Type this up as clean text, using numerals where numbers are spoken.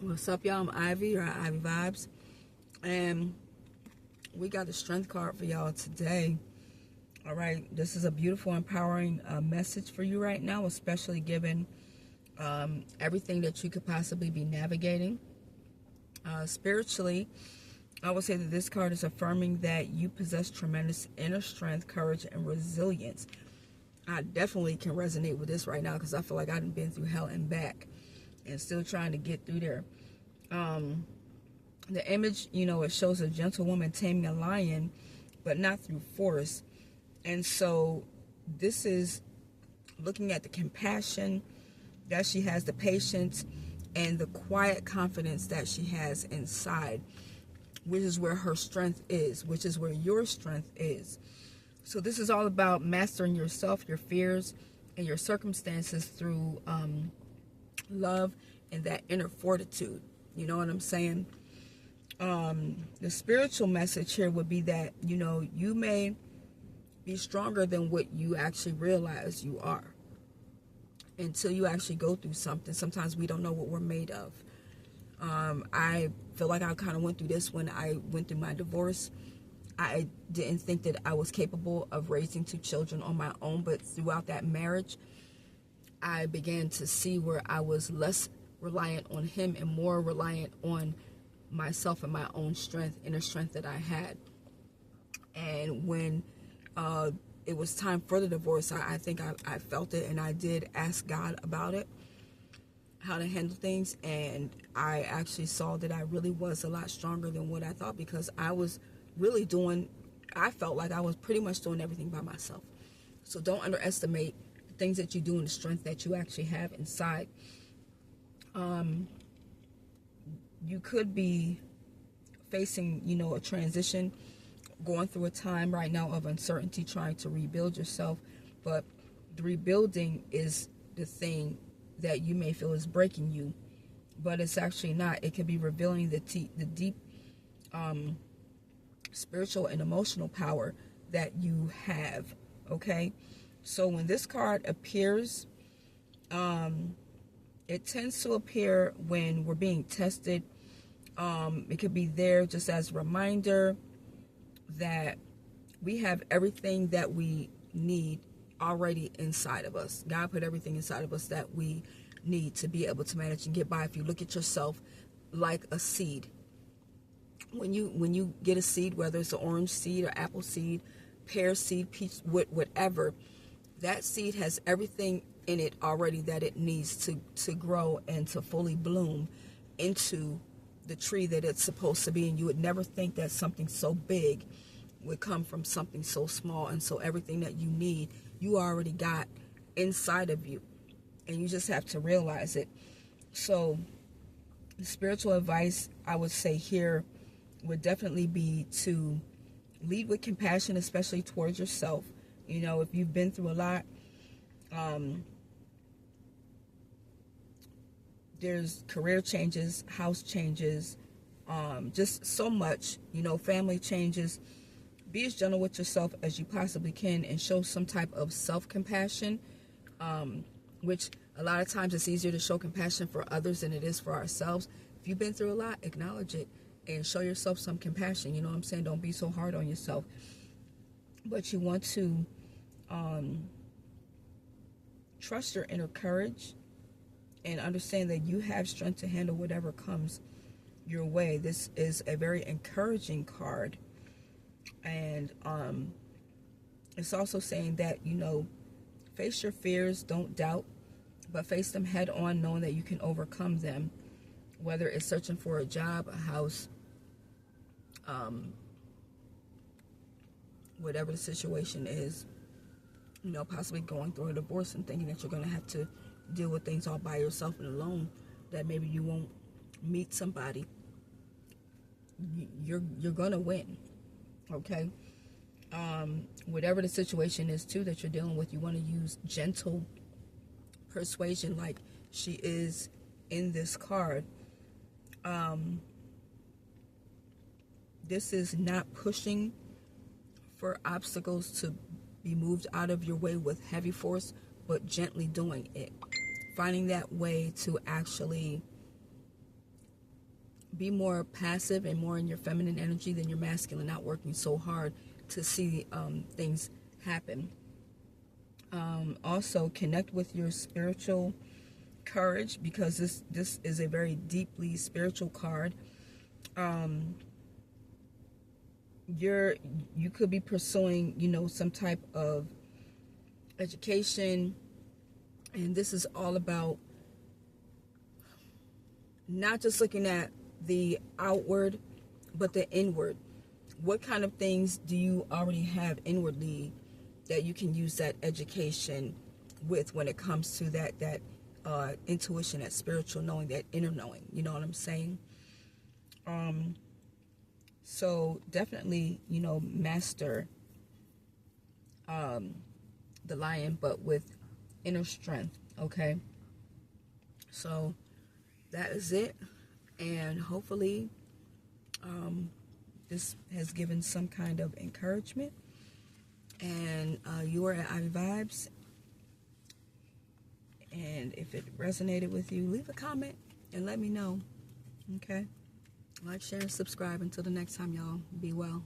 What's up, y'all? I'm Ivy, or Ivy Vibes, and we got the strength card for y'all today. All right, this is a beautiful, empowering message for you right now, especially given everything that you could possibly be navigating. Spiritually, I would say that this card is affirming that you possess tremendous inner strength, courage, and resilience. I definitely can resonate with this right now because I feel like I've been through hell and back and still trying to get through there. The image, it shows a gentle woman taming a lion, but not through force. And so this is looking at the compassion that she has, the patience, and the quiet confidence that she has inside, which is where her strength is, which is where your strength is. So this is all about mastering yourself, your fears, and your circumstances through love and that inner fortitude. You know what I'm saying? The spiritual message here would be that, you may be stronger than what you actually realize you are until you actually go through something. Sometimes we don't know what we're made of. I feel like I kind of went through this when I went through my divorce. I didn't think that I was capable of raising 2 children on my own, but throughout that marriage, I began to see where I was less reliant on him and more reliant on myself and my own strength, inner strength that I had. And when it was time for the divorce, I think I felt it, and I did ask God about it, how to handle things, and I actually saw that I really was a lot stronger than what I thought, because I was really I felt like I was pretty much doing everything by myself. So don't underestimate the things that you do and the strength that you actually have inside. You could be facing, a transition, going through a time right now of uncertainty, trying to rebuild yourself, but the rebuilding is the thing that you may feel is breaking you, but it's actually not. It could be revealing the deep spiritual and emotional power that you have. Okay, so when this card appears, it tends to appear when we're being tested. It could be there just as a reminder that we have everything that we need already inside of us. God put everything inside of us that we need to be able to manage and get by. If you look at yourself like a seed, when you get a seed, whether it's an orange seed or apple seed, pear seed, peach, whatever, that seed has everything in it already that it needs to grow and to fully bloom into the tree that it's supposed to be. And you would never think that something so big would come from something so small. And so everything that you need, you already got inside of you, and you just have to realize it. So spiritual advice I would say here would definitely be to lead with compassion, especially towards yourself. If you've been through a lot, there's career changes, house changes, just so much, family changes. Be as gentle with yourself as you possibly can and show some type of self-compassion, which a lot of times it's easier to show compassion for others than it is for ourselves. If you've been through a lot, acknowledge it and show yourself some compassion. You know what I'm saying? Don't be so hard on yourself. But you want to trust your inner courage and understand that you have strength to handle whatever comes your way. This is a very encouraging card. And it's also saying that, face your fears, don't doubt, but face them head on, knowing that you can overcome them, whether it's searching for a job, a house, whatever the situation is, possibly going through a divorce and thinking that you're going to have to deal with things all by yourself and alone, that maybe you won't meet somebody. You're going to win. Okay, whatever the situation is too that you're dealing with, you want to use gentle persuasion like she is in this card. This is not pushing for obstacles to be moved out of your way with heavy force, but gently doing it. Finding that way to actually be more passive and more in your feminine energy than your masculine, not working so hard to see things happen. Also connect with your spiritual courage, because this is a very deeply spiritual card. You could be pursuing, some type of education, and this is all about not just looking at the outward but the inward. What kind of things do you already have inwardly that you can use that education with when it comes to that intuition, that spiritual knowing, that inner knowing? You know what I'm saying? So definitely, master the lion, but with inner strength. Okay, so that is it, and hopefully this has given some kind of encouragement. And you are at Ivy Vibes, and if it resonated with you, leave a comment and let me know. Okay, like, share, and subscribe. Until the next time, y'all, be well.